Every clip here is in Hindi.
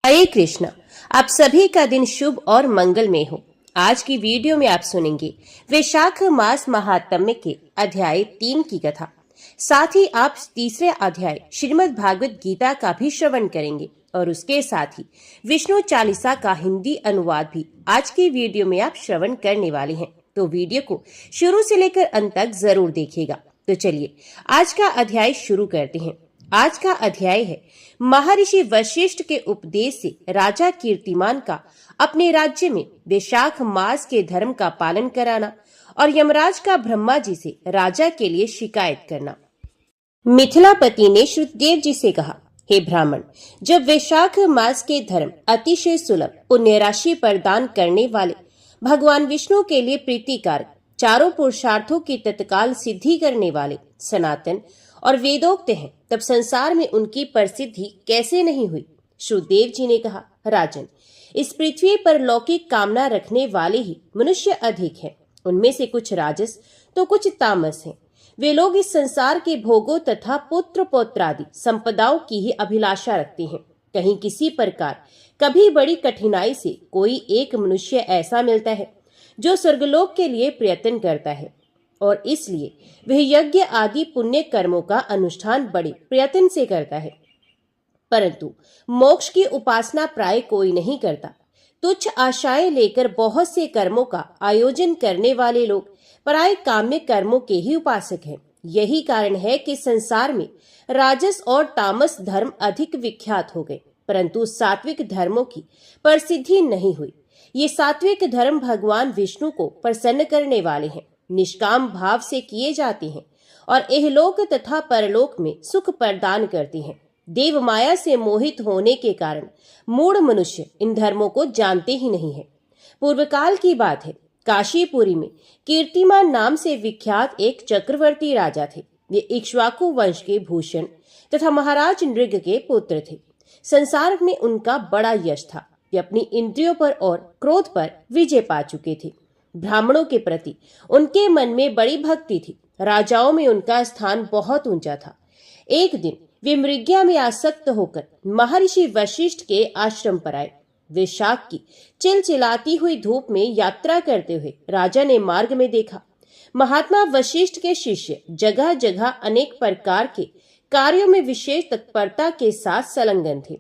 हरे कृष्णा। आप सभी का दिन शुभ और मंगलमय हो। आज की वीडियो में आप सुनेंगे वैशाख मास महात्म्य के अध्याय 3 की कथा। साथ ही आप तीसरे अध्याय श्रीमद् भागवत गीता का भी श्रवण करेंगे और उसके साथ ही विष्णु चालीसा का हिंदी अनुवाद भी आज की वीडियो में आप श्रवण करने वाले हैं। तो वीडियो को शुरू से लेकर अंत तक जरूर देखिएगा। तो चलिए आज का अध्याय शुरू करते हैं। आज का अध्याय है महर्षि वशिष्ठ के उपदेश से राजा कीर्तिमान का अपने राज्य में वैशाख मास के धर्म का पालन कराना और यमराज का ब्रह्मा जी से राजा के लिए शिकायत करना। मिथिलापति ने श्रुतदेव जी से कहा, हे ब्राह्मण, जब वैशाख मास के धर्म अतिशय सुलभ पुण्य राशि प्रदान करने वाले भगवान विष्णु के लिए प्रीतिकारक चारों पुरुषार्थों की तत्काल सिद्धि करने वाले सनातन और वेदोक्त हैं, तब संसार में उनकी प्रसिद्धि कैसे नहीं हुई। श्रुतदेव जी ने कहा, राजन, इस पृथ्वी पर लौकिक कामना रखने वाले ही मनुष्य अधिक हैं। उनमें से कुछ राजस तो कुछ तामस हैं। वे लोग इस संसार के भोगों तथा पुत्र पौत्रादि संपदाओं की ही अभिलाषा रखते हैं। कहीं किसी प्रकार कभी बड़ी कठिनाई से कोई एक मनुष्य ऐसा मिलता है जो स्वर्गलोक के लिए प्रयत्न करता है और इसलिए वह यज्ञ आदि पुण्य कर्मों का अनुष्ठान बड़े प्रयत्न से करता है, परंतु मोक्ष की उपासना प्राय कोई नहीं करता। तुच्छ आशाएं लेकर बहुत से कर्मों का आयोजन करने वाले लोग प्राय काम्य कर्मों के ही उपासक हैं। यही कारण है कि संसार में राजस और तामस धर्म अधिक विख्यात हो गए, परंतु सात्विक धर्मों की प्रसिद्धि नहीं हुई। ये सात्विक धर्म भगवान विष्णु को प्रसन्न करने वाले हैं, निष्काम भाव से किए जाते हैं और इहलोक तथा परलोक में सुख प्रदान करते हैं। देव माया से मोहित होने के कारण मूढ़ मनुष्य इन धर्मों को जानते ही नहीं है। पूर्व काल की बात है, काशीपुरी में कीर्तिमान नाम से विख्यात एक चक्रवर्ती राजा थे। वे इक्ष्वाकु वंश के भूषण तथा महाराज नृग के पुत्र थे। संसार में उनका बड़ा यश था। वे अपनी इंद्रियों पर और क्रोध पर विजय पा चुके थे। ब्राह्मणों के प्रति उनके मन में बड़ी भक्ति थी। राजाओं में उनका स्थान बहुत ऊंचा था। एक दिन वे मृग्या में आसक्त होकर महर्षि वशिष्ठ के आश्रम पर आए। वैशाख की चिलचिलाती हुई धूप में यात्रा करते हुए राजा ने मार्ग में देखा महात्मा वशिष्ठ के शिष्य जगह जगह अनेक प्रकार के कार्यों में विशेष तत्परता के साथ संलग्न थे।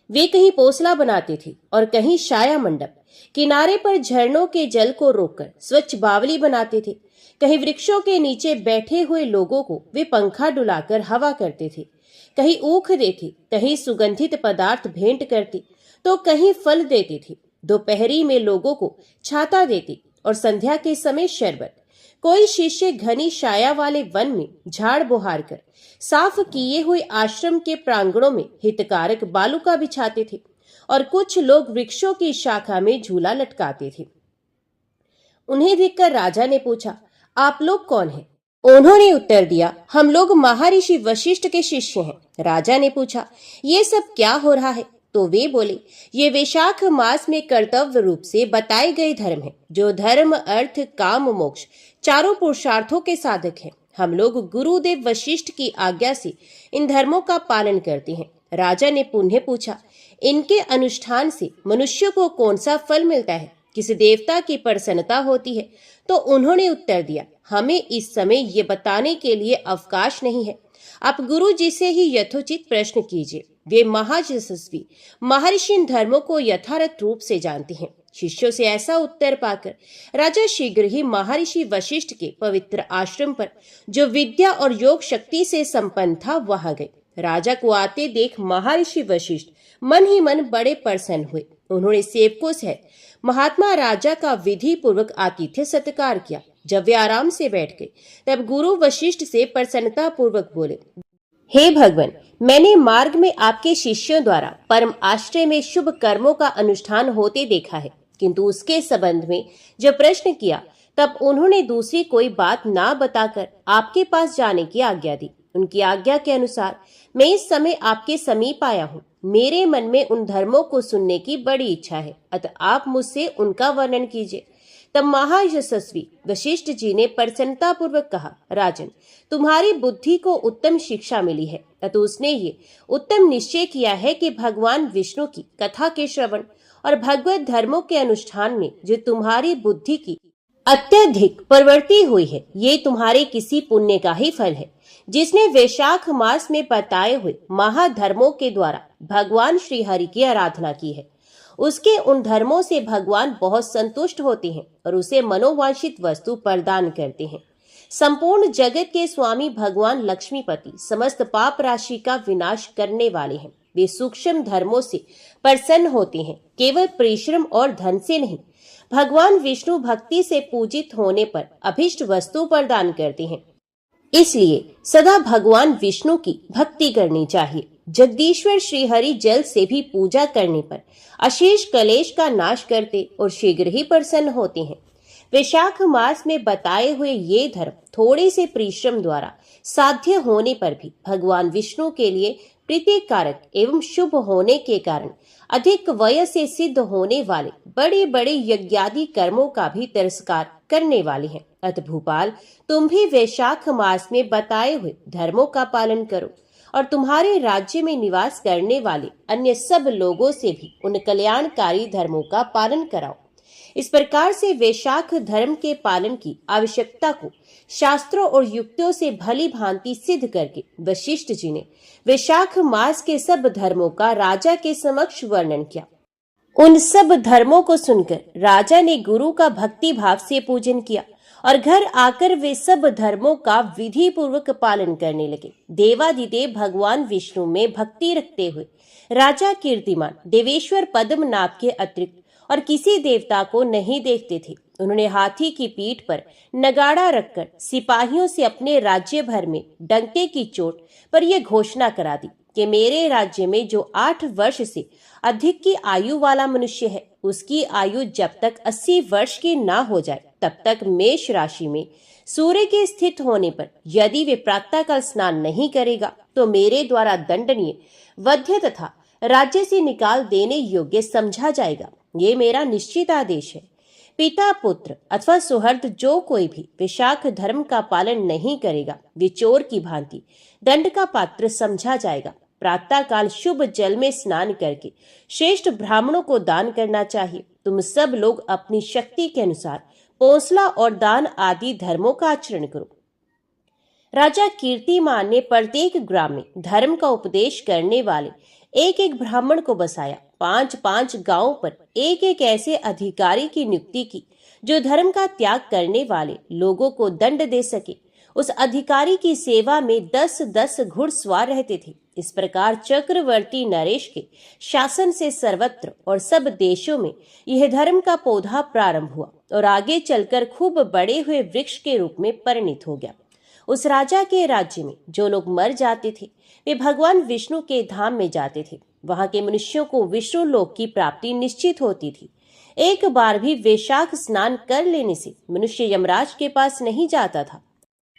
वे कहीं पोसला बनाते थे और कहीं छाया मंडप, किनारे पर झरनों के जल को रोककर स्वच्छ बावली बनाते थे। कहीं वृक्षों के नीचे बैठे हुए लोगों को वे पंखा डुलाकर हवा करते थे। कहीं ऊख देते, कहीं सुगंधित पदार्थ भेंट करते, तो कहीं फल देते थे। दोपहरी में लोगों को छाता देते और संध्या के समय शरबत। कोई शिष्य घनी छाया वाले वन में झाड़ बुहार कर साफ किए हुए आश्रम के प्रांगणों में हितकारक बालुका बिछाते थे और कुछ लोग वृक्षों की शाखा में झूला लटकाते थे। उन्हें देखकर राजा ने पूछा, आप लोग कौन हैं? उन्होंने उत्तर दिया, हम लोग महर्षि वशिष्ठ के शिष्य हैं। राजा ने पूछा, ये सब क्या हो रहा है? तो वे बोले, ये वैशाख मास में कर्तव्य रूप से बताए गए धर्म है, जो धर्म अर्थ काम मोक्ष चारों पुरुषार्थों के साधक हैं। हम लोग गुरुदेव वशिष्ठ की आज्ञा से इन धर्मों का पालन करते हैं। राजा ने पुनः पूछा, इनके अनुष्ठान से मनुष्य को कौन सा फल मिलता है, किस देवता की प्रसन्नता होती है? तो उन्होंने उत्तर दिया, हमें इस समय ये बताने के लिए अवकाश नहीं है। आप गुरु जी से ही यथोचित प्रश्न कीजिए। वे महायशस्वी महर्षि इन धर्मों को यथार्थ रूप से जानते हैं। शिष्यों से ऐसा उत्तर पाकर राजा शीघ्र ही महर्षि वशिष्ठ के पवित्र आश्रम पर, जो विद्या और योग शक्ति से संपन्न था, वहां गए। राजा को आते देख महर्षि वशिष्ठ मन ही मन बड़े प्रसन्न हुए। उन्होंने सेवकों से महात्मा राजा का विधि पूर्वक आतिथ्य सत्कार किया। जब वे आराम से बैठ गए, तब गुरु वशिष्ठ से प्रसन्नता पूर्वक बोले, हे भगवान, मैंने मार्ग में आपके शिष्यों द्वारा परम आश्रय में शुभ कर्मों का अनुष्ठान होते देखा है, किंतु उसके संबंध में जब प्रश्न किया तब उन्होंने दूसरी कोई बात ना बताकर आपके पास जाने की आज्ञा दी। उनकी आज्ञा के अनुसार मैं इस समय आपके समीप आया हूँ। मेरे मन में उन धर्मों को सुनने की बड़ी इच्छा है, अतः आप मुझसे उनका वर्णन कीजिए। तब महायशस्वी वशिष्ठ जी ने प्रसन्नता पूर्वक कहा, राजन, तुम्हारी बुद्धि को उत्तम शिक्षा मिली है, अतः उसने ये उत्तम निश्चय किया है कि भगवान विष्णु की कथा के श्रवण और भगवत धर्मों के अनुष्ठान में जो तुम्हारी बुद्धि की अत्यधिक प्रवृत्ति हुई है, ये तुम्हारे किसी पुण्य का ही फल है, जिसने वैशाख मास में बताए हुए महाधर्मों के द्वारा भगवान श्री हरि की आराधना की है। उसके उन धर्मों से भगवान बहुत संतुष्ट होते हैं और उसे मनोवांछित वस्तु प्रदान करते हैं। संपूर्ण जगत के स्वामी भगवान लक्ष्मीपति समस्त पाप राशि का विनाश करने वाले हैं। वे सूक्ष्म धर्मों से प्रसन्न होते हैं, केवल परिश्रम और धन से नहीं। भगवान विष्णु भक्ति से पूजित होने पर अभिष्ट वस्तु प्रदान करते हैं, इसलिए सदा भगवान विष्णु की भक्ति करनी चाहिए। जगदीश्वर श्री हरि जल से भी पूजा करने पर अशेष कलेश का नाश करते और शीघ्र ही प्रसन्न होते हैं। वैशाख मास में बताए हुए ये धर्म थोड़े से परिश्रम द्वारा साध्य होने पर भी भगवान विष्णु के लिए प्रीतिकारक एवं शुभ होने के कारण अधिक वय से सिद्ध होने वाले बड़े बड़े यज्ञादि कर्मों का भी तिरस्कार करने वाले हैं। अतः भूपाल, तुम भी वैशाख मास में बताए हुए धर्मों का पालन करो और तुम्हारे राज्य में निवास करने वाले अन्य सब लोगों से भी उन कल्याणकारी धर्मों का पालन कराओ। इस प्रकार से वैशाख धर्म के पालन की आवश्यकता को शास्त्रों और युक्तियों से भली भांति सिद्ध करके वशिष्ठ जी ने वैशाख मास के सब धर्मों का राजा के समक्ष वर्णन किया। उन सब धर्मों को सुनकर राजा ने गुरु का भक्ति भाव से पूजन किया और घर आकर वे सब धर्मों का विधि पूर्वक पालन करने लगे। देवादिदेव भगवान विष्णु में भक्ति रखते हुए राजा कीर्तिमान देवेश्वर पद्मनाभ के अतिरिक्त और किसी देवता को नहीं देखते थे। उन्होंने हाथी की पीठ पर नगाड़ा रखकर सिपाहियों से अपने राज्य भर में डंके की चोट पर यह घोषणा करा दी कि मेरे राज्य में जो 8 वर्ष से अधिक की आयु वाला मनुष्य है, उसकी आयु जब तक 80 वर्ष की ना हो जाए तब तक मेष राशि में सूर्य के स्थित होने पर यदि वे प्रातःकाल स्नान नहीं करेगा तो मेरे द्वारा दंडनीय, वध्य तथा राज्य से निकाल देने योग्य समझा जाएगा। ये मेरा निश्चित आदेश है। पिता पुत्र अथवा सुहृद जो कोई भी वैशाख धर्म का पालन नहीं करेगा, वे चोर की भांति दंड का पात्र समझा जाएगा। प्रातः काल शुभ जल में स्नान करके श्रेष्ठ ब्राह्मणों को दान करना चाहिए। तुम सब लोग अपनी शक्ति के अनुसार पोंसला और दान आदि धर्मों का आचरण करो। राजा कीर्तिमान ने प्रत्येक ग्राम में धर्म का उपदेश करने वाले एक एक ब्राह्मण को बसाया। 5-5 गांवों पर एक एक ऐसे अधिकारी की नियुक्ति की जो धर्म का त्याग करने वाले लोगों को दंड दे सके। उस अधिकारी की सेवा में 10-10 घुड़सवार रहते थे। इस प्रकार चक्रवर्ती नरेश के शासन से सर्वत्र और सब देशों में यह धर्म का पौधा प्रारंभ हुआ और आगे चलकर खूब बड़े हुए वृक्ष के रूप में परिणित हो गया। उस राजा के राज्य में जो लोग मर जाते थे वे भगवान विष्णु के धाम में जाते थे। वहां के मनुष्यों को विष्णु लोक की प्राप्ति निश्चित होती थी। एक बार भी वैशाख स्नान कर लेने से मनुष्य यमराज के पास नहीं जाता था।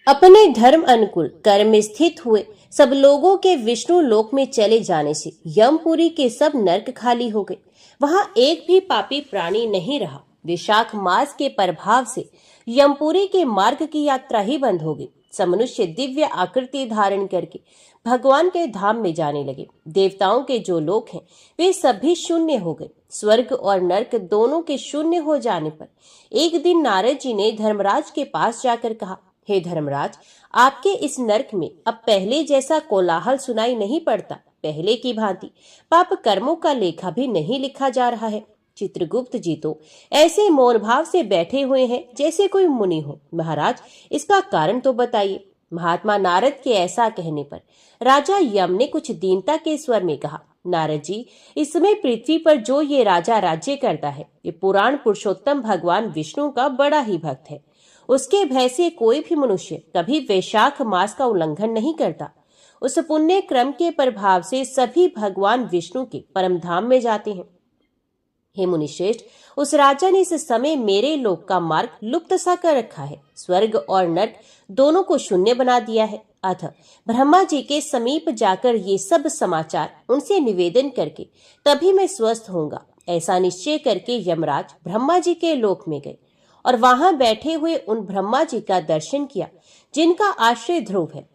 अपने धर्म अनुकूल कर्म में स्थित हुए सब लोगों के विष्णु लोक में चले जाने से यमपुरी के सब नरक खाली हो गए। वहां एक भी पापी प्राणी नहीं रहा। वैशाख मास के प्रभाव से यमपुरी के मार्ग की यात्रा ही बंद हो गई। सब मनुष्य दिव्य आकृति धारण करके भगवान के धाम में जाने लगे। देवताओं के जो लोक हैं वे सभी शून्य हो गए। स्वर्ग और नरक दोनों के शून्य हो जाने पर एक दिन नारद जी ने धर्मराज के पास जाकर कहा, हे धर्मराज, आपके इस नरक में अब पहले जैसा कोलाहल सुनाई नहीं पड़ता। पहले की भांति पाप कर्मों का लेखा भी नहीं लिखा जा रहा है। चित्रगुप्त जी तो ऐसे मौन भाव से बैठे हुए हैं जैसे कोई मुनि हो। महाराज, इसका कारण तो बताइए। महात्मा नारद के ऐसा कहने पर राजा यम ने कुछ दीनता के स्वर में कहा, नारद जी, इस समय पृथ्वी पर जो ये राजा राज्य करता है ये पुराण पुरुषोत्तम भगवान विष्णु का बड़ा ही भक्त है। उसके भय से कोई भी मनुष्य कभी वैशाख मास का उल्लंघन नहीं करता। उस पुण्य क्रम के प्रभाव से सभी भगवान विष्णु के परम धाम में जाते हैं। हे मुनिश्रेष्ठ, उस राजा ने इस समय मेरे लोक का मार्ग लुप्त सा कर रखा है। स्वर्ग और नरक दोनों को शून्य बना दिया है। अतः ब्रह्मा जी के समीप जाकर ये सब समाचार उनसे निवेदन करके तभी मैं स्वस्थ होऊंगा। ऐसा निश्चय करके यमराज ब्रह्मा जी के लोक में गए और वहां बैठे हुए उन ब्रह्मा जी का दर्शन किया जिनका आश्रय ध्रुव है,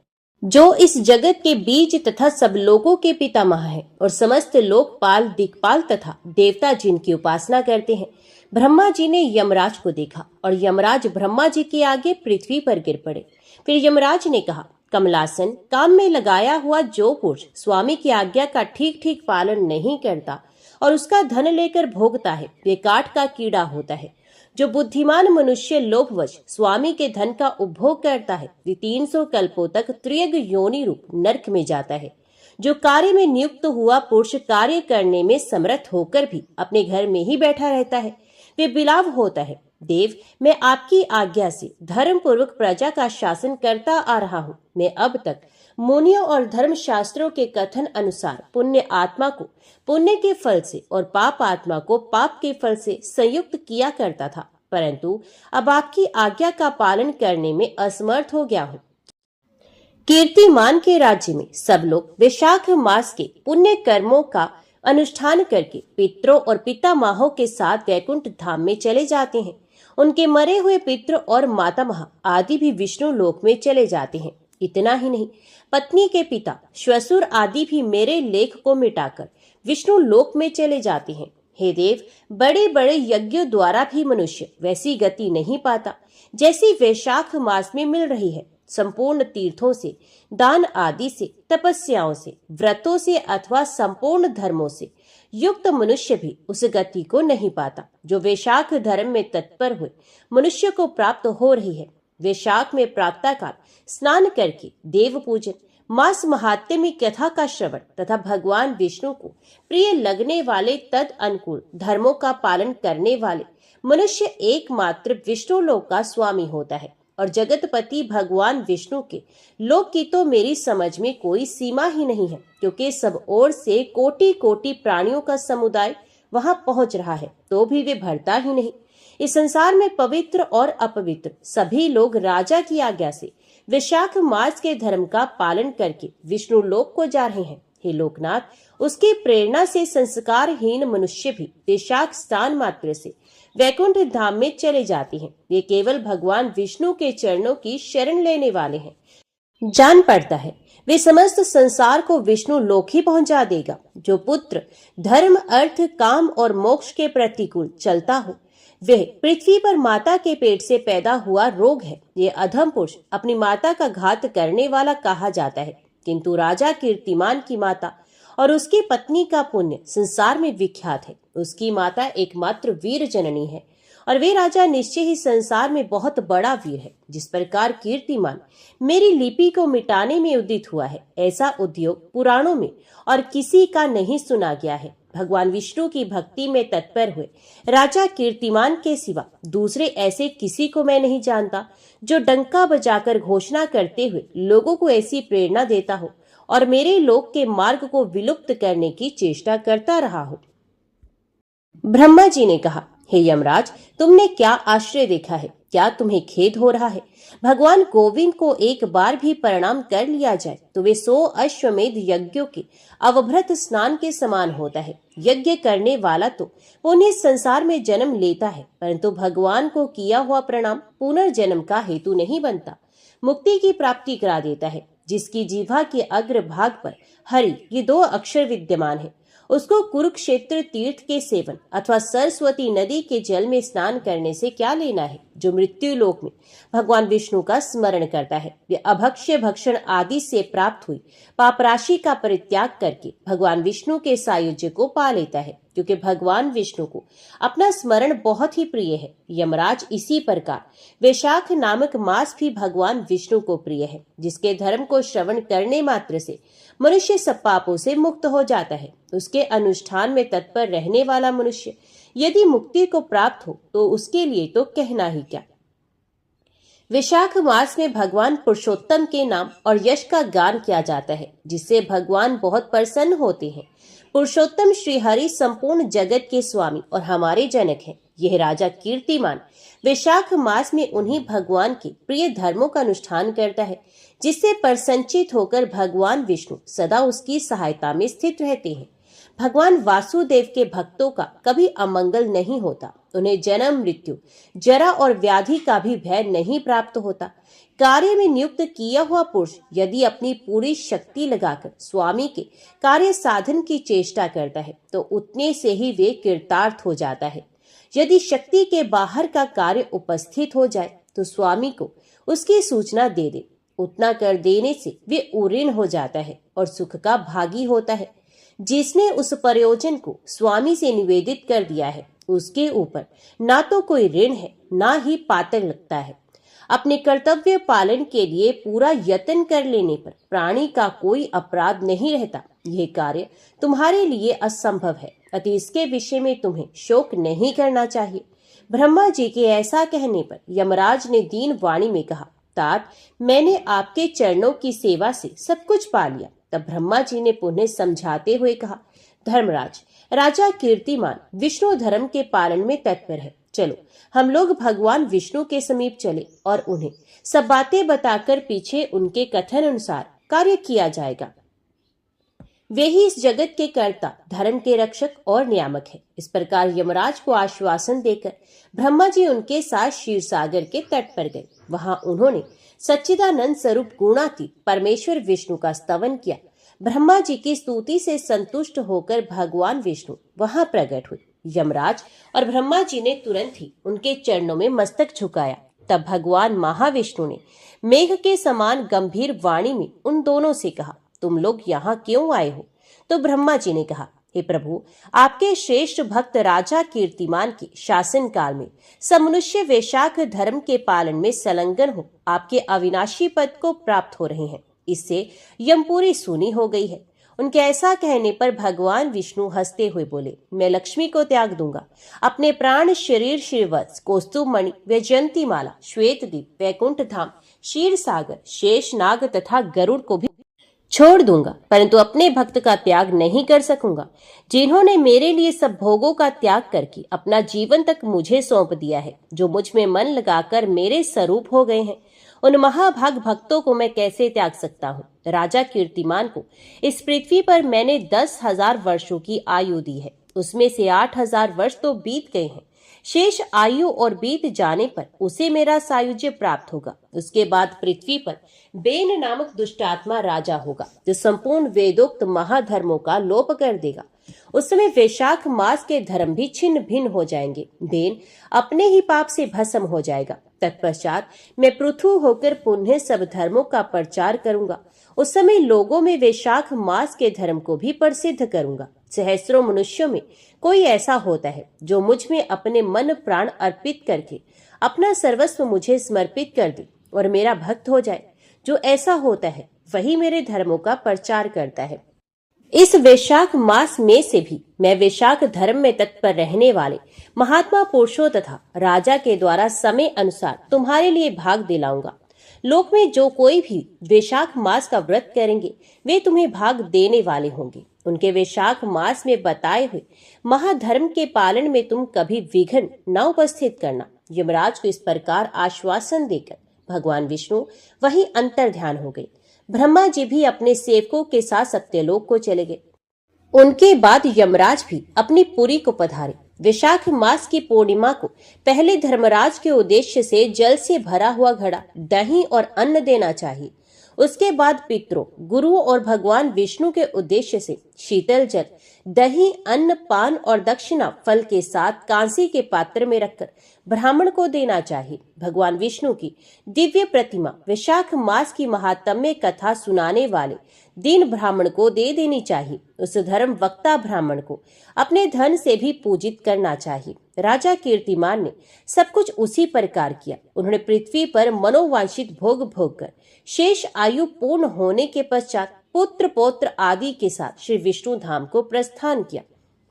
जो इस जगत के बीज तथा सब लोगों के पितामह है और समस्त लोकपाल, दिक्पाल तथा देवता जिनकी उपासना करते हैं। ब्रह्मा जी ने यमराज को देखा और यमराज ब्रह्मा जी के आगे पृथ्वी पर गिर पड़े। फिर यमराज ने कहा, कमलासन, काम में लगाया हुआ जो पुरुष स्वामी की आज्ञा का ठीक ठीक पालन नहीं करता और उसका धन लेकर भोगता है, वे काठ का कीड़ा होता है। जो बुद्धिमान मनुष्य लोभवश स्वामी के धन का उपभोग करता है, वे 300 कल्पों तक त्रियग योनि रूप नरक में जाता है। जो कार्य में नियुक्त हुआ पुरुष कार्य करने में समर्थ होकर भी अपने घर में ही बैठा रहता है, वे बिलाव होता है। देव, मैं आपकी आज्ञा से धर्म पूर्वक प्रजा का शासन करता आ रहा हूँ। मैं अब तक मुनियों और धर्म शास्त्रों के कथन अनुसार पुण्य आत्मा को पुण्य के फल से और पाप आत्मा को पाप के फल से संयुक्त किया करता था, परंतु अब आपकी आज्ञा का पालन करने में असमर्थ हो गया हूँ। कीर्तिमान के राज्य में सब लोग वैशाख मास के पुण्य कर्मों का अनुष्ठान करके पितरों और पितामहों के साथ वैकुंठ धाम में चले जाते हैं। उनके मरे हुए पितृ और मातामह आदि भी विष्णु लोक में चले जाते हैं। इतना ही नहीं, पत्नी के पिता, श्वशुर आदि भी मेरे लेख को मिटाकर विष्णु लोक में चले जाते हैं। हे देव, बड़े बड़े यज्ञों द्वारा भी मनुष्य वैसी गति नहीं पाता जैसी वैशाख मास में मिल रही है। संपूर्ण तीर्थों से, दान आदि से, तपस्याओं से, व्रतों से अथवा संपूर्ण धर्मों से युक्त मनुष्य भी उस गति को नहीं पाता जो वैशाख धर्म में तत्पर हुए मनुष्य को प्राप्त हो रही है। वैशाख में प्रातःकाल स्नान करके देव पूजन, मास महात्म्य में कथा का श्रवण तथा भगवान विष्णु को प्रिय लगने वाले तद अनुकूल धर्मों का पालन करने वाले मनुष्य एकमात्र विष्णु लोक का स्वामी होता है। और जगतपति भगवान विष्णु के लोक की तो मेरी समझ में कोई सीमा ही नहीं है, क्योंकि सब ओर से कोटि कोटि प्राणियों का समुदाय वहां पहुंच रहा है, तो भी वे भरता ही नहीं। इस संसार में पवित्र और अपवित्र सभी लोग राजा की आज्ञा से वैशाख मास के धर्म का पालन करके विष्णु लोक को जा रहे हैं। हे लोकनाथ, उसकी प्रेरणा से संस्कारहीन मनुष्य भी वैशाख स्नान मात्र से वैकुंठ धाम में चले जाते हैं। वे केवल भगवान विष्णु के चरणों की शरण लेने वाले हैं। जान पड़ता है वे समस्त संसार को विष्णु लोक ही पहुंचा देगा। जो पुत्र धर्म, अर्थ, काम और मोक्ष के प्रतिकूल चलता हो, वह पृथ्वी पर माता के पेट से पैदा हुआ रोग है। ये अधम पुरुष अपनी माता का घात करने वाला कहा जाता है, किंतु राजा कीर्तिमान की माता और उसकी पत्नी का पुण्य संसार में विख्यात है। उसकी माता एकमात्र वीर जननी है और वे राजा निश्चय ही संसार में बहुत बड़ा वीर है। जिस प्रकार कीर्तिमान मेरी लिपि को मिटाने में उदित हुआ है, ऐसा उद्योग पुराणों में और किसी का नहीं सुना गया है। भगवान विष्णु की भक्ति में तत्पर हुए राजा कीर्तिमान के सिवा दूसरे ऐसे किसी को मैं नहीं जानता जो डंका बजाकर घोषणा करते हुए लोगों को ऐसी प्रेरणा देता हो और मेरे लोक के मार्ग को विलुप्त करने की चेष्टा करता रहा हो। ब्रह्मा जी ने कहा, हे यमराज, तुमने क्या आश्चर्य देखा है? क्या तुम्हें खेद हो रहा है? भगवान गोविंद को एक बार भी प्रणाम कर लिया जाए तो वे 100 अश्वमेध यज्ञों के अवभृत स्नान के समान होता है। यज्ञ करने वाला तो पुण्य संसार में जन्म लेता है, परंतु भगवान को किया हुआ प्रणाम पुनर्जन्म का हेतु नहीं बनता, मुक्ति की प्राप्ति करा देता है। जिसकी जीवा के अग्र भाग पर हरि ये 2 अक्षर विद्यमान है, उसको कुरुक्षेत्र तीर्थ के सेवन अथवा सरस्वती नदी के जल में स्नान करने से क्या लेना है। जो मृत्यु लोक में भगवान विष्णु का स्मरण करता है, वे अभक्ष्य भक्षण आदि से प्राप्त हुई पाप राशि का परित्याग करके भगवान विष्णु के सायुज्य को पा लेता है, क्योंकि भगवान विष्णु को अपना स्मरण बहुत ही प्रिय है। यमराज, इसी प्रकार वैशाख नामक मास भी भगवान विष्णु को प्रिय है, जिसके धर्म को श्रवण करने मात्र से मनुष्य सब पापों से मुक्त हो जाता है। उसके अनुष्ठान में तत्पर रहने वाला मनुष्य यदि मुक्ति को प्राप्त हो तो उसके लिए तो कहना ही क्या। वैशाख मास में भगवान पुरुषोत्तम के नाम और यश का गान किया जाता है, जिससे भगवान बहुत प्रसन्न होते हैं। पुरुषोत्तम श्री हरि संपूर्ण जगत के स्वामी और हमारे जनक हैं। यह राजा कीर्तिमान वैशाख मास में उन्हीं भगवान के प्रिय धर्मों का अनुष्ठान करता है, जिससे प्रसन्नचित होकर भगवान विष्णु सदा उसकी सहायता में स्थित रहते हैं। भगवान वासुदेव के भक्तों का कभी अमंगल नहीं होता। उन्हें जन्म, मृत्यु, जरा और व्याधि का भी भय नहीं प्राप्त होता। कार्य में नियुक्त किया हुआ पुरुष यदि अपनी पूरी शक्ति लगाकर स्वामी के कार्य साधन की चेष्टा करता है तो उतने से ही वे कृतार्थ हो जाता है। यदि शक्ति के बाहर का कार्य उपस्थित हो जाए तो स्वामी को उसकी सूचना दे दे। उतना कर देने से वे उऋण हो जाता है और सुख का भागी होता है। जिसने उस प्रयोजन को स्वामी से निवेदित कर दिया है उसके ऊपर ना तो कोई ऋण है ना ही पातक लगता है। अपने कर्तव्य पालन के लिए पूरा यत्न कर लेने पर प्राणी का कोई अपराध नहीं रहता। यह कार्य तुम्हारे लिए असंभव है, अतः इसके विषय में तुम्हें शोक नहीं करना चाहिए। ब्रह्मा जी के ऐसा कहने पर यमराज ने दीन वाणी में कहा, तात, मैंने आपके चरणों की सेवा से सब कुछ पा लिया। तब ब्रह्मा जी ने पुनः समझाते हुए कहा, धर्मराज, राजा कीर्तिमान विष्णु धर्म के पालन में तत्पर है। चलो हम लोग भगवान विष्णु के समीप चले और उन्हें सब बातें बताकर पीछे उनके कथन अनुसार कार्य किया जाएगा। वे ही इस जगत के कर्ता, धर्म के रक्षक और नियामक है। इस प्रकार यमराज को आश्वासन देकर ब्रह्मा जी उनके साथ क्षीर सागर के तट पर गए। वहां उन्होंने सच्चिदानंद स्वरूप गुणातीत परमेश्वर विष्णु का स्तवन किया। ब्रह्मा जी की स्तुति से संतुष्ट होकर भगवान विष्णु वहां प्रकट हुए। यमराज और ब्रह्मा जी ने तुरंत ही उनके चरणों में मस्तक झुकाया। तब भगवान महाविष्णु ने मेघ के समान गंभीर वाणी में उन दोनों से कहा, तुम लोग यहाँ क्यों आए हो? तो ब्रह्मा जी ने कहा, हे प्रभु, आपके श्रेष्ठ भक्त राजा कीर्तिमान के शासन काल में सब मनुष्य वैशाख धर्म के पालन में संलग्न हो आपके अविनाशी पद को प्राप्त हो रहे हैं। इससे यमपुरी सूनी हो गई है। उनके ऐसा कहने पर भगवान विष्णु हंसते हुए बोले, मैं लक्ष्मी को त्याग दूंगा। अपने प्राण, शरीर, श्रीवत्स, कौस्तुभ मणि, वैजयंती माला, श्वेत दीप, वैकुंठ धाम, क्षीर सागर, शेष नाग तथा गरुड़ को भी छोड़ दूंगा, परंतु अपने भक्त का त्याग नहीं कर सकूंगा। जिन्होंने मेरे लिए सब भोगों का त्याग करके अपना जीवन तक मुझे सौंप दिया है, जो मुझ में मन लगाकर मेरे स्वरूप हो गए हैं, उन महाभाग भक्तों को मैं कैसे त्याग सकता हूँ? राजा कीर्तिमान को इस पृथ्वी पर मैंने 10,000 वर्षों की आयु दी है। उसमें से 8,000 वर्ष तो बीत गए हैं। शेष आयु और बीत जाने पर उसे मेरा सायुज्य प्राप्त होगा। उसके बाद पृथ्वी पर बेन नामक दुष्टात्मा राजा होगा, जो संपूर्ण वेदोक्त महाधर्मों का लोप कर देगा। उस समय वैशाख मास के धर्म भी छिन्न भिन्न हो जाएंगे। बेन अपने ही पाप से भस्म हो जाएगा। तत्पश्चात मैं पृथु होकर पुनः सब धर्मों का प्रचार करूंगा। उस समय लोगों में वैशाख मास के धर्म को भी प्रसिद्ध करूंगा। सहस्रों मनुष्यों में कोई ऐसा होता है जो मुझ में अपने मन प्राण अर्पित करके अपना सर्वस्व मुझे समर्पित कर दे और मेरा भक्त हो जाए। जो ऐसा होता है वही मेरे धर्मों का प्रचार करता है। इस वैशाख मास में से भी मैं वैशाख धर्म में तत्पर रहने वाले महात्मा पुरुषों तथा राजा के द्वारा समय अनुसार तुम्हारे लिए भाग दिलाऊंगा। लोक में जो कोई भी वैशाख मास का व्रत करेंगे वे तुम्हें भाग देने वाले होंगे। उनके वैशाख मास में बताए हुए महाधर्म के पालन में तुम कभी विघ्न न उपस्थित करना। यमराज को इस प्रकार आश्वासन देकर भगवान विष्णु वही अंतर ध्यान हो गए। ब्रह्मा जी भी अपने सेवकों के साथ सत्यलोक को चले गए। उनके बाद यमराज भी अपनी पुरी को पधारे। वैशाख मास की पूर्णिमा को पहले धर्मराज के उद्देश्य से जल से भरा हुआ घड़ा, दही और अन्न देना चाहिए। उसके बाद पितरों, गुरु और भगवान विष्णु के उद्देश्य से शीतल जल, दही, अन्न, पान और दक्षिणा फल के साथ कांसी के पात्र में रखकर ब्राह्मण को देना चाहिए। भगवान विष्णु की दिव्य प्रतिमा वैशाख मास की महात्म्य कथा सुनाने वाले दीन ब्राह्मण को दे देनी चाहिए। उस धर्म वक्ता ब्राह्मण को अपने धन से भी पूजित करना चाहिए। राजा कीर्तिमान ने सब कुछ उसी प्रकार किया। उन्होंने पृथ्वी पर मनोवांछित भोग भोग कर शेष आयु पूर्ण होने के पश्चात पुत्र पौत्र आदि के साथ श्री विष्णु धाम को प्रस्थान किया।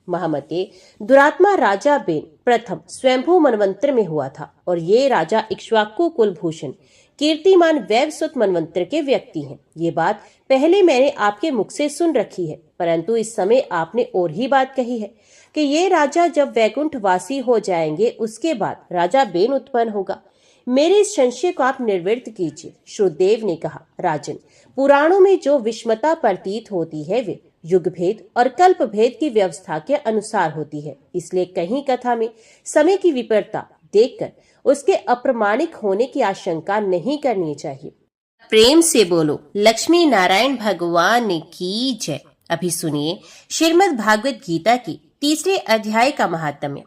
महामते, दुरात्मा राजा बेन प्रथम स्वयंभू मनवंतर में हुआ था और ये राजा इक्ष्वाकु कुलभूषण कीर्तिमान वैवस्वत मनवंतर के व्यक्ति हैं। ये बात पहले मैंने आपके मुख से सुन रखी है, परंतु इस समय आपने और ही बात कही है कि ये राजा जब वैकुंठ वासी हो जाएंगे उसके बाद राजा बेन उत्पन्न होगा। मेरे इस संशय को आप निर्वृत्त कीजिए। श्रुतदेव ने कहा, राजन, पुराणों में जो विषमता प्रतीत होती है वे युग भेद और कल्प भेद की व्यवस्था के अनुसार होती है। इसलिए कहीं कथा में समय की विपरीतता देखकर उसके अप्रमाणिक होने की आशंका नहीं करनी चाहिए। प्रेम से बोलो लक्ष्मी नारायण भगवान की जय। अभी सुनिए श्रीमद् भागवत गीता की तीसरे अध्याय का महात्म्य।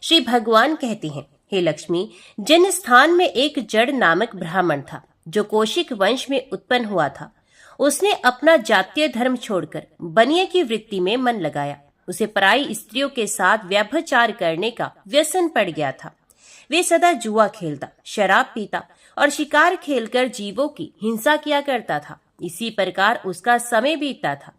श्री भगवान कहते हैं, हे लक्ष्मी, जिन स्थान में एक जड़ नामक ब्राह्मण था जो कौशिक वंश में उत्पन्न हुआ था, उसने अपना जातीय धर्म छोड़कर बनिए की वृत्ति में मन लगाया। उसे पराई स्त्रियों के साथ व्यभिचार करने का व्यसन पड़ गया था। वे सदा जुआ खेलता, शराब पीता और शिकार खेलकर जीवों की हिंसा किया करता था। इसी प्रकार उसका समय बीतता था।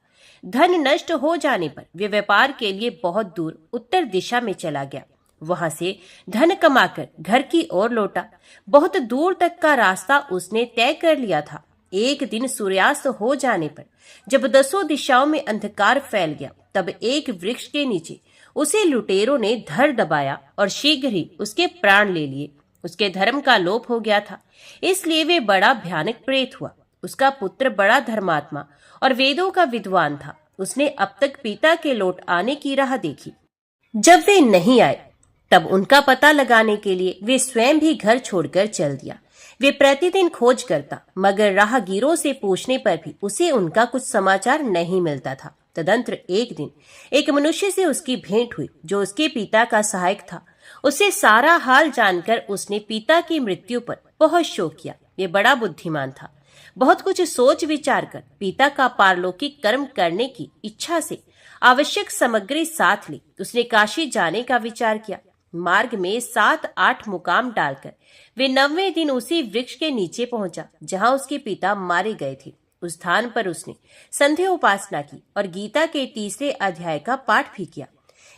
धन नष्ट हो जाने पर वे व्यापार के लिए बहुत दूर उत्तर दिशा में चला गया। वहां से धन कमाकर घर की ओर लौटा। बहुत दूर तक का रास्ता उसने तय कर लिया था। एक दिन सूर्यास्त हो जाने पर जब 10 दिशाओं में अंधकार फैल गया, तब एक वृक्ष के नीचे उसे लुटेरों ने धर दबाया और शीघ्र ही उसके प्राण ले लिए। उसके धर्म का लोप हो गया था, इसलिए वे बड़ा भयानक प्रेत हुआ। उसका पुत्र बड़ा धर्मात्मा और वेदों का विद्वान था। उसने अब तक पिता के लौट आने की राह देखी। जब वे नहीं आए, तब उनका पता लगाने के लिए वे स्वयं भी घर छोड़कर चल दिया। वे प्रतिदिन खोज करता, मगर राहगीरों से पूछने पर भी उसे उनका कुछ समाचार नहीं मिलता था। तदंतर एक दिन एक मनुष्य से उसकी भेंट हुई जो उसके पिता का सहायक था। उसे सारा हाल जानकर उसने पिता की मृत्यु पर बहुत शोक किया। वे बड़ा बुद्धिमान था। बहुत कुछ सोच विचार कर पिता का पारलौकिक कर्म करने की इच्छा से आवश्यक सामग्री साथ ली उसने काशी जाने का विचार किया। मार्ग में 7-8 मुकाम डालकर वे 9वें दिन उसी वृक्ष के नीचे पहुंचा जहां उसके पिता मारे गए थे। उस स्थान पर उसने संध्या उपासना की और गीता के तीसरे अध्याय का पाठ भी किया।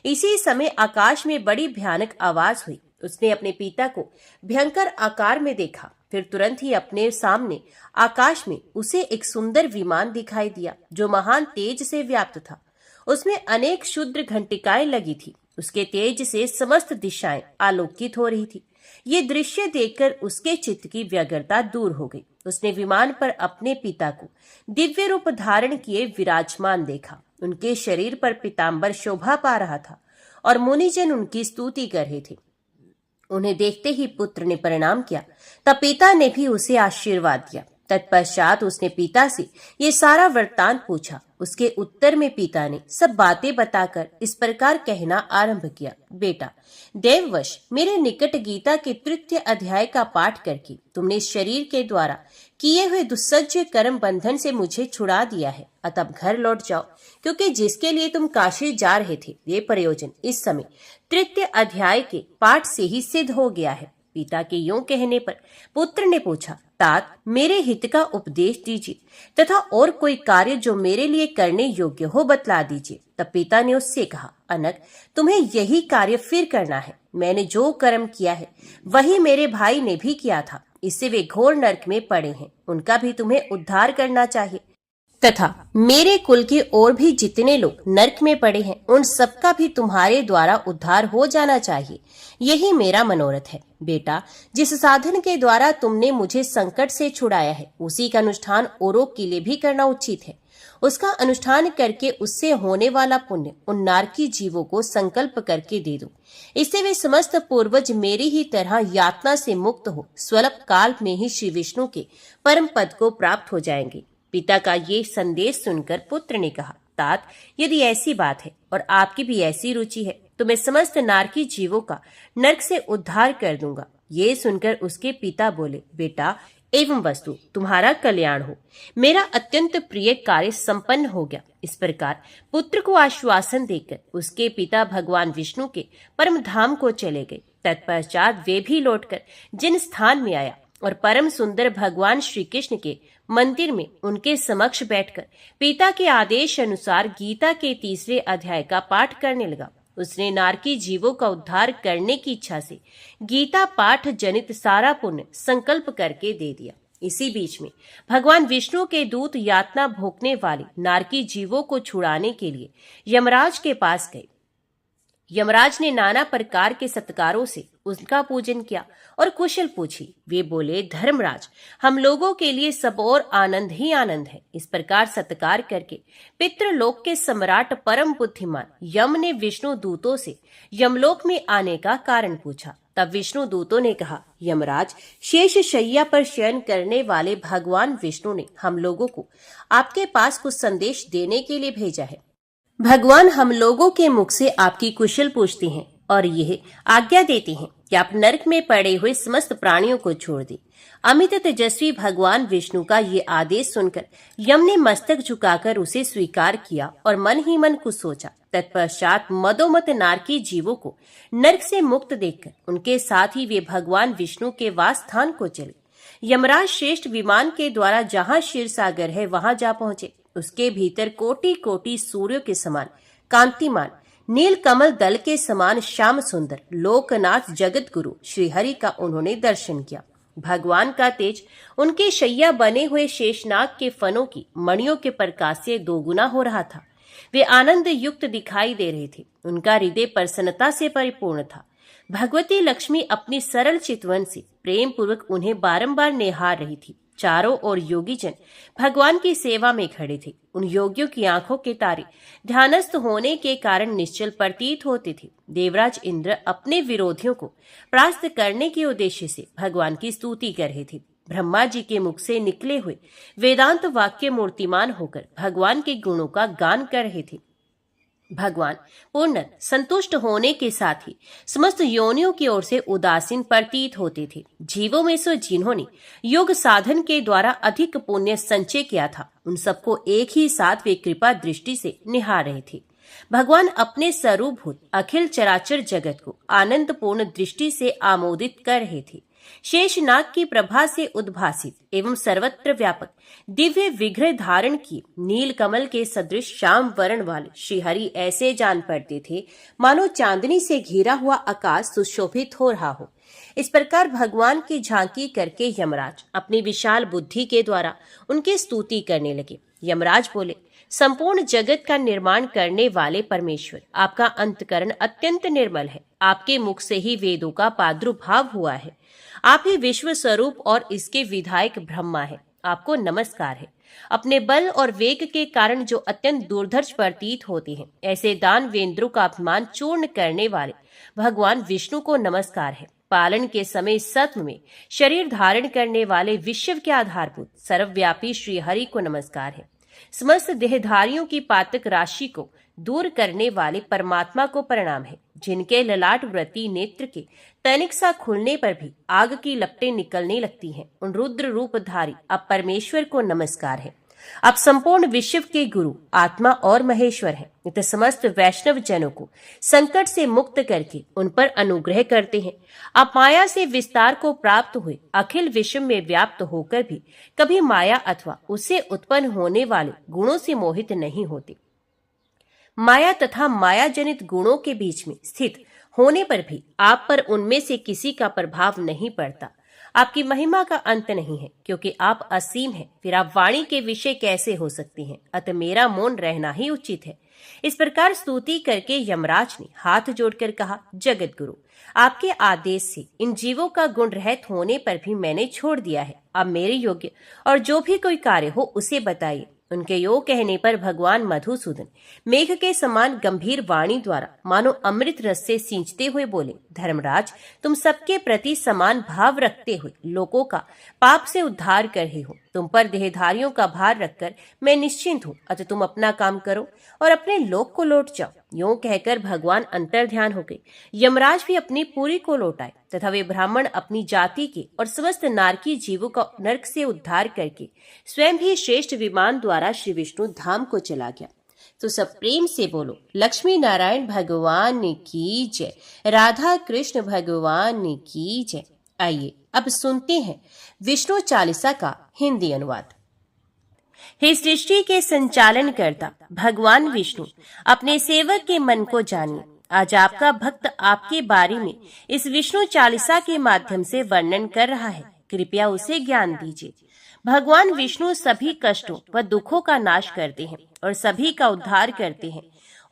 इसी समय आकाश में बड़ी भयानक आवाज हुई। उसने अपने पिता को भयंकर आकार में देखा। फिर तुरंत ही अपने सामने आकाश में उसे एक सुंदर विमान दिखाई दिया जो महान तेज से व्याप्त था। उसमें अनेक क्षुद्र घंटिकाएं लगी थी। उसके तेज से समस्त दिशाएं आलोकित हो रही थी। ये दृश्य देखकर उसके चित्त की व्यग्रता दूर हो गई। उसने विमान पर अपने पिता को दिव्य रूप धारण किए विराजमान देखा। उनके शरीर पर पीतांबर शोभा पा रहा था और मुनिजन उनकी स्तुति कर रहे थे। उन्हें देखते ही पुत्र ने प्रणाम किया। तब पिता ने भी उसे आशीर्वाद दिया। तत्पश्चात उसने पिता से ये सारा वृत्तांत पूछा। उसके उत्तर में पिता ने सब बातें बताकर इस प्रकार कहना आरंभ किया, बेटा, देववश मेरे निकट गीता के तृतीय अध्याय का पाठ करके तुमने शरीर के द्वारा किए हुए दुस्सह्य कर्म बंधन से मुझे छुड़ा दिया है। अतः घर लौट जाओ, क्योंकि जिसके लिए तुम काशी जा रहे थे ये प्रयोजन इस समय तृतीय अध्याय के पाठ से ही सिद्ध हो गया है। पिता के यूं कहने पर पुत्र ने पूछा, तात, मेरे हित का उपदेश दीजिए तथा और कोई कार्य जो मेरे लिए करने योग्य हो बतला दीजिए। तब पिता ने उससे कहा, अनक, तुम्हें यही कार्य फिर करना है। मैंने जो कर्म किया है वही मेरे भाई ने भी किया था। इससे वे घोर नरक में पड़े हैं। उनका भी तुम्हें उद्धार करना चाहिए तथा मेरे कुल के और भी जितने लोग नरक में पड़े हैं उन सबका भी तुम्हारे द्वारा उद्धार हो जाना चाहिए। यही मेरा मनोरथ है। बेटा, जिस साधन के द्वारा तुमने मुझे संकट से छुड़ाया है उसी का अनुष्ठान औरों के लिए भी करना उचित है। उसका अनुष्ठान करके उससे होने वाला पुण्य उन नारकी जीवों को संकल्प करके दे दो। इससे वे समस्त पूर्वज मेरी ही तरह यातना से मुक्त हो स्वल्प काल में ही श्री विष्णु के परम पद को प्राप्त हो जाएंगे। पिता का ये संदेश सुनकर पुत्र ने कहा, तात, यदि ऐसी बात है और आपकी भी ऐसी रुचि है तो मैं समस्त नारकी जीवों का नरक से उद्धार कर दूंगा। ये सुनकर उसके पिता बोले, बेटा, एवं वस्तु तुम्हारा कल्याण हो। मेरा अत्यंत प्रिय कार्य संपन्न हो गया। इस प्रकार पुत्र को आश्वासन देकर उसके पिता भगवान विष्णु के परम धाम को चले गए। तत्पश्चात वे भी लौटकर जिन स्थान में आया और परम सुंदर भगवान श्री कृष्ण के मंदिर में उनके समक्ष बैठकर पिता के आदेश अनुसार गीता के तीसरे अध्याय का पाठ करने लगा। उसने नारकी जीवों का उद्धार करने की इच्छा से गीता पाठ जनित सारा पुण्य संकल्प करके दे दिया। इसी बीच में भगवान विष्णु के दूत यातना भोगने वाले नारकी जीवों को छुड़ाने के लिए यमराज के पास गए। यमराज ने नाना प्रकार के सत्कारों से उनका पूजन किया और कुशल पूछी। वे बोले, धर्मराज, हम लोगों के लिए सब और आनंद ही आनंद है। इस प्रकार सत्कार करके पितृलोक के सम्राट परम बुद्धिमान यम ने विष्णु दूतों से यमलोक में आने का कारण पूछा। तब विष्णु दूतों ने कहा, यमराज, शेष शैया पर शयन करने वाले भगवान विष्णु ने हम लोगों को आपके पास कुछ संदेश देने के लिए भेजा है। भगवान हम लोगों के मुख से आपकी कुशल पूछते हैं और यह आज्ञा देते हैं कि आप नरक में पड़े हुए समस्त प्राणियों को छोड़ दें। अमित तेजस्वी भगवान विष्णु का ये आदेश सुनकर यम ने मस्तक झुकाकर उसे स्वीकार किया और मन ही मन कुछ सोचा। तत्पश्चात मदोमत नारकी जीवों को नरक से मुक्त देखकर उनके साथ ही वे भगवान विष्णु के वास स्थान को चले। यमराज श्रेष्ठ विमान के द्वारा जहां क्षीर सागर है वहां जा पहुंचे। उसके भीतर कोटि कोटि सूर्यों के समान कांतिमान, नील कमल दल के समान श्याम सुंदर लोकनाथ जगत गुरु श्रीहरि का उन्होंने दर्शन किया। भगवान का तेज उनके शैया बने हुए शेषनाग के फनों की मणियों के प्रकाश से दोगुना हो रहा था। वे आनंद युक्त दिखाई दे रहे थे। उनका हृदय प्रसन्नता से परिपूर्ण था। भगवती लक्ष्मी अपनी सरल चितवन से प्रेम पूर्वक उन्हें बारंबार निहार रही थी। चारों ओर योगी जन भगवान की सेवा में खड़े थे। उन योगियों की आंखों के तारे ध्यानस्थ होने के कारण निश्चल प्रतीत होते थे। देवराज इंद्र अपने विरोधियों को परास्त करने के उद्देश्य से भगवान की स्तुति कर रहे थे। ब्रह्मा जी के मुख से निकले हुए वेदांत वाक्य मूर्तिमान होकर भगवान के गुणों का गान कर रहे थे। भगवान पूर्ण संतुष्ट होने के साथ ही समस्त योनियों की ओर से उदासीन प्रतीत होते थे। जीवों में से जिन्होंने योग साधन के द्वारा अधिक पुण्य संचय किया था, उन सबको एक ही साथ वे कृपा दृष्टि से निहार रहे थे। भगवान अपने स्वरूपभूत अखिल चराचर जगत को आनंद पूर्ण दृष्टि से आमोदित कर रहे थे। शेषनाग की प्रभा से उद्भासित एवं सर्वत्र व्यापक दिव्य विग्रह धारण किए नील कमल के सदृश श्याम वर्ण वाले श्रीहरि ऐसे जान पड़ते थे मानो चांदनी से घिरा हुआ आकाश सुशोभित हो रहा हो। इस प्रकार भगवान की झांकी करके यमराज अपनी विशाल बुद्धि के द्वारा उनकी स्तुति करने लगे। यमराज बोले, संपूर्ण जगत का निर्माण करने वाले परमेश्वर, आपका अंतकरण अत्यंत निर्मल है। आपके मुख से ही वेदों का प्रादुर्भाव हुआ है। आप ही विश्व स्वरूप और इसके विधायक ब्रह्मा है। आपको नमस्कार है। अपने बल और वेग के कारण जो अत्यंत दुर्धर्ष प्रतीत होते हैं, ऐसे दानवेंद्रों का अपमान चूर्ण करने वाले भगवान विष्णु को नमस्कार है। पालन के समय सत्व में शरीर धारण करने वाले विश्व के आधारभूत सर्वव्यापी श्री हरि को नमस्कार है। समस्त देहधारियों की पातक राशि को दूर करने वाले परमात्मा को प्रणाम है। जिनके ललाट व्रती नेत्र के तनिक सा खुलने पर भी आग की लपटें निकलने लगती हैं, उन रुद्र रूपधारी अब परमेश्वर को नमस्कार है। आप संपूर्ण विश्व के गुरु, आत्मा और महेश्वर हैं। तो समस्त वैष्णव जनों को संकट से मुक्त करके उन पर अनुग्रह करते हैं। आप माया से विस्तार को प्राप्त हुए अखिल विश्व में व्याप्त होकर भी कभी माया अथवा उससे उत्पन्न होने वाले गुणों से मोहित नहीं होते। माया तथा माया जनित गुणों के बीच में स्थित होने पर भी आप पर उनमें से किसी का प्रभाव नहीं पड़ता। आपकी महिमा का अंत नहीं है, क्योंकि आप असीम हैं। फिर आप वाणी के विषय कैसे हो सकती हैं? अतः मेरा मौन रहना ही उचित है। इस प्रकार स्तुति करके यमराज ने हाथ जोड़कर कहा, जगत गुरु, आपके आदेश से इन जीवों का गुण रहित होने पर भी मैंने छोड़ दिया है। अब मेरे योग्य और जो भी कोई कार्य हो उसे बताइए। उनके योग कहने पर भगवान मधुसूदन मेघ के समान गंभीर वाणी द्वारा मानो अमृत रस से सींचते हुए बोले, धर्मराज, तुम सबके प्रति समान भाव रखते हुए लोगों का पाप से उद्धार कर रहे हो। तुम पर देहधारियों का भार रखकर मैं निश्चिंत हूँ। अतः तुम अपना काम करो और अपने लोक को लौट जाओ। यूं कहकर भगवान अंतर ध्यान हो गए। यमराज भी अपनी पूरी को लौटाए तथा वे ब्राह्मण अपनी जाति के और समस्त नारकी जीवों का नरक से उद्धार करके स्वयं ही श्रेष्ठ विमान द्वारा श्री विष्णु धाम को चला गया। तो सब प्रेम से बोलो, लक्ष्मी नारायण भगवान की जय, राधा कृष्ण भगवान की जय। आइए अब सुनते हैं विष्णु चालीसा का हिंदी अनुवाद। हे सृष्टि के संचालन करता भगवान विष्णु, अपने सेवक के मन को जानिए। आज आपका भक्त आपके बारे में इस विष्णु चालीसा के माध्यम से वर्णन कर रहा है। कृपया उसे ज्ञान दीजिए। भगवान विष्णु सभी कष्टों व दुखों का नाश करते हैं और सभी का उद्धार करते हैं।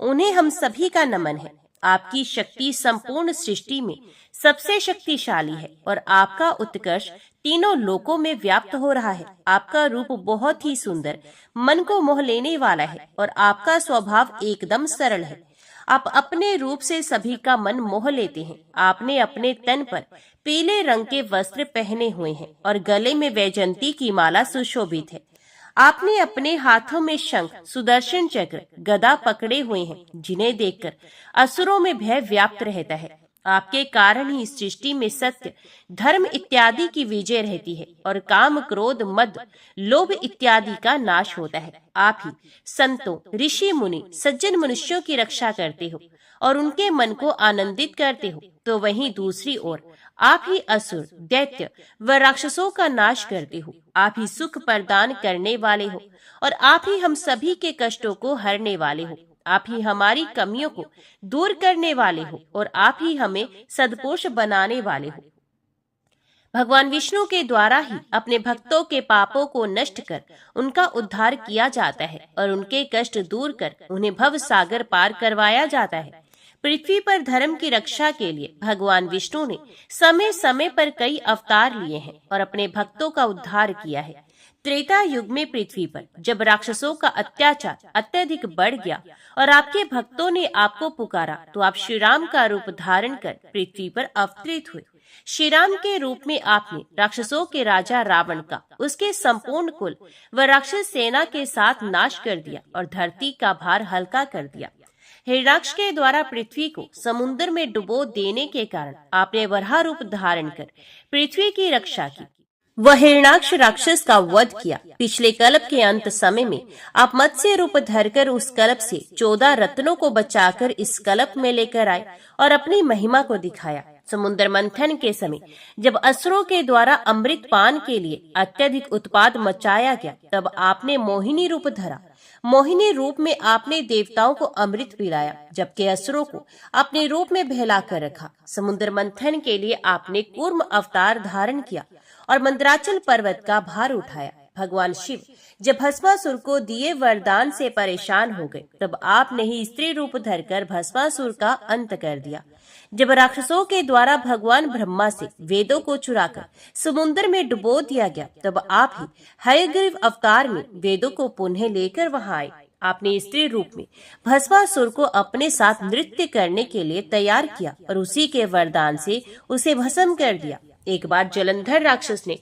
उन्हें हम सभी का नमन है। आपकी शक्ति संपूर्ण सृष्टि में सबसे शक्तिशाली है और आपका उत्कर्ष तीनों लोकों में व्याप्त हो रहा है। आपका रूप बहुत ही सुंदर, मन को मोह लेने वाला है और आपका स्वभाव एकदम सरल है। आप अपने रूप से सभी का मन मोह लेते हैं। आपने अपने तन पर पीले रंग के वस्त्र पहने हुए हैं और गले में वैजंती की माला सुशोभित है। आपने अपने हाथों में शंख, सुदर्शन चक्र, गदा पकड़े हुए हैं, जिन्हें देखकर असुरों में भय व्याप्त रहता है। आपके कारण ही सृष्टि में सत्य, धर्म इत्यादि की विजय रहती है और काम, क्रोध, मद, लोभ इत्यादि का नाश होता है। आप ही संतों, ऋषि मुनि, सज्जन मनुष्यों की रक्षा करते हो और उनके मन को आनंदित करते हो, तो वहीं दूसरी ओर आप ही असुर, दैत्य व राक्षसों का नाश करते हो। आप ही सुख प्रदान करने वाले हो और आप ही हम सभी के कष्टों को हरने वाले हो। आप ही हमारी कमियों को दूर करने वाले हो और आप ही हमें सद्पुरुष बनाने वाले हो। भगवान विष्णु के द्वारा ही अपने भक्तों के पापों को नष्ट कर उनका उद्धार किया जाता है और उनके कष्ट दूर कर उन्हें भव सागर पार करवाया जाता है। पृथ्वी पर धर्म की रक्षा के लिए भगवान विष्णु ने समय समय पर कई अवतार लिए हैं और अपने भक्तों का उद्धार किया है। त्रेता युग में पृथ्वी पर जब राक्षसों का अत्याचार अत्यधिक बढ़ गया और आपके भक्तों ने आपको पुकारा, तो आप श्री राम का रूप धारण कर पृथ्वी पर अवतरित हुए। श्री राम के रूप में आपने राक्षसों के राजा रावण का, उसके संपूर्ण कुल व राक्षस सेना के साथ नाश कर दिया और धरती का भार हल्का कर दिया। हिरण्याक्ष के द्वारा पृथ्वी को समुद्र में डुबो देने के कारण आपने वराह रूप धारण कर पृथ्वी की रक्षा की। वह हिरण्याक्ष राक्षस का वध किया। पिछले कल्प के अंत समय में आप मत्स्य रूप धरकर उस कल्प से 14 रत्नों को बचाकर इस कल्प में लेकर आए और अपनी महिमा को दिखाया। समुद्र मंथन के समय जब असुरों के द्वारा अमृत पान के लिए अत्यधिक उत्पाद मचाया गया, तब आपने मोहिनी रूप धरा। मोहिनी रूप में आपने देवताओं को अमृत पिलाया, जबकि असुरों को अपने रूप में बहला कर रखा। समुद्र मंथन के लिए आपने कूर्म अवतार धारण किया और मंदराचल पर्वत का भार उठाया। भगवान शिव जब भस्मासुर को दिए वरदान से परेशान हो गए, तब आपने ही स्त्री रूप धरकर भस्मासुर का अंत कर दिया। जब राक्षसों के द्वारा भगवान ब्रह्मा से वेदों को चुराकर समुद्र में डुबो दिया गया, तब आप ही हयग्रीव अवतार में वेदों को पुनः लेकर वहां आए। आपने स्त्री रूप में भस्मासुर को अपने साथ नृत्य करने के लिए तैयार किया और उसी के वरदान से उसे भस्म कर दिया। एक बार जलंधर राक्षस ने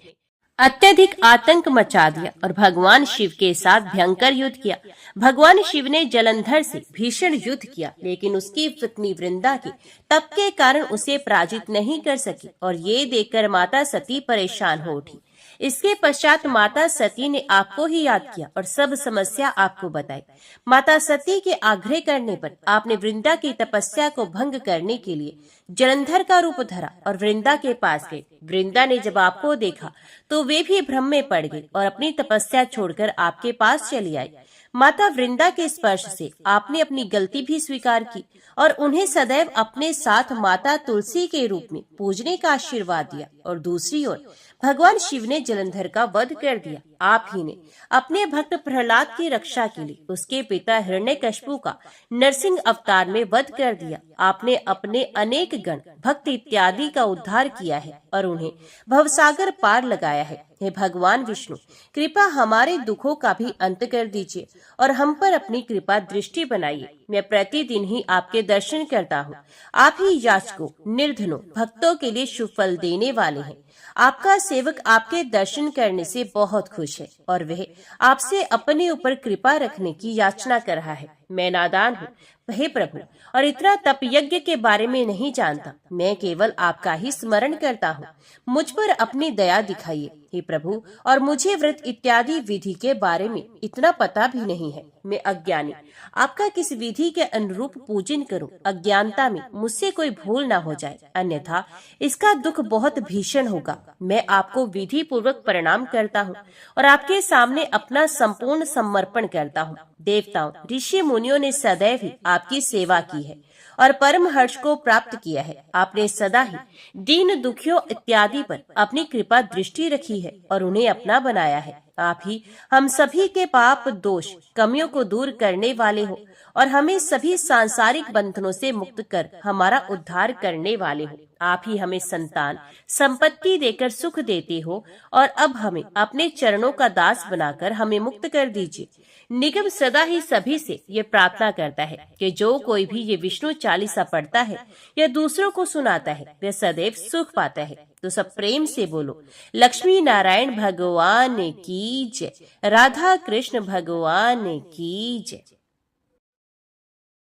अत्यधिक आतंक मचा दिया और भगवान शिव के साथ भयंकर युद्ध किया। भगवान शिव ने जलंधर से भीषण युद्ध किया, लेकिन उसकी पत्नी वृंदा के तप के कारण उसे पराजित नहीं कर सकी और ये देखकर माता सती परेशान हो उठी। इसके पश्चात माता सती ने आपको ही याद किया और सब समस्या आपको बताई। माता सती के आग्रह करने पर आपने वृंदा की तपस्या को भंग करने के लिए जलंधर का रूप धरा और वृंदा के पास गए। वृंदा ने जब आपको देखा तो वे भी भ्रम में पड़ गई और अपनी तपस्या छोड़कर आपके पास चली आई। माता वृंदा के स्पर्श से आपने अपनी गलती भी स्वीकार की और उन्हें सदैव अपने साथ माता तुलसी के रूप में पूजने का आशीर्वाद दिया। और दूसरी ओर भगवान शिव ने जलंधर का वध कर दिया। आप ही ने अपने भक्त प्रहलाद की रक्षा के लिए उसके पिता हिरण्यकशिपु का नरसिंह अवतार में वध कर दिया। आपने अपने अनेक गण, भक्त इत्यादि का उद्धार किया है और उन्हें भवसागर पार लगाया है। हे भगवान विष्णु, कृपा हमारे दुखों का भी अंत कर दीजिए और हम पर अपनी कृपा दृष्टि बनाइए। मैं प्रतिदिन ही आपके दर्शन करता हूँ। आप ही याचकों, निर्धनों, भक्तों के लिए शुभ फल देने वाले हैं। आपका सेवक आपके दर्शन करने से बहुत खुश है और वह आपसे अपने ऊपर कृपा रखने की याचना कर रहा है। मैं नादान हूँ हे प्रभु, और इतना तप यज्ञ के बारे में नहीं जानता। मैं केवल आपका ही स्मरण करता हूँ। मुझ पर अपनी दया दिखाइए हे प्रभु, और मुझे व्रत इत्यादि विधि के बारे में इतना पता भी नहीं है। मैं अज्ञानी, आपका किस विधि के अनुरूप पूजन करूं, अज्ञानता में मुझसे कोई भूल ना हो जाए, अन्यथा इसका दुख बहुत भीषण होगा। मैं आपको विधि पूर्वक प्रणाम करता हूँ और आपके सामने अपना संपूर्ण समर्पण करता हूँ। देवताओं, ऋषि मुनियों ने सदैव ही आपकी सेवा की है और परम हर्ष को प्राप्त किया है। आपने सदा ही दीन दुखियों इत्यादि पर अपनी कृपा दृष्टि रखी है और उन्हें अपना बनाया है। आप ही हम सभी के पाप, दोष, कमियों को दूर करने वाले हो और हमें सभी सांसारिक बंधनों से मुक्त कर हमारा उद्धार करने वाले हो। आप ही हमें संतान संपत्ति देकर सुख देते हो और अब हमें अपने चरणों का दास बनाकर हमें मुक्त कर दीजिए। निगम सदा ही सभी से ये प्रार्थना करता है कि जो कोई भी ये विष्णु चालीसा पढ़ता है या दूसरों को सुनाता है वह सदैव सुख पाता है। तो सब प्रेम से बोलो, लक्ष्मी नारायण भगवान की जय, राधा कृष्ण भगवान की जय।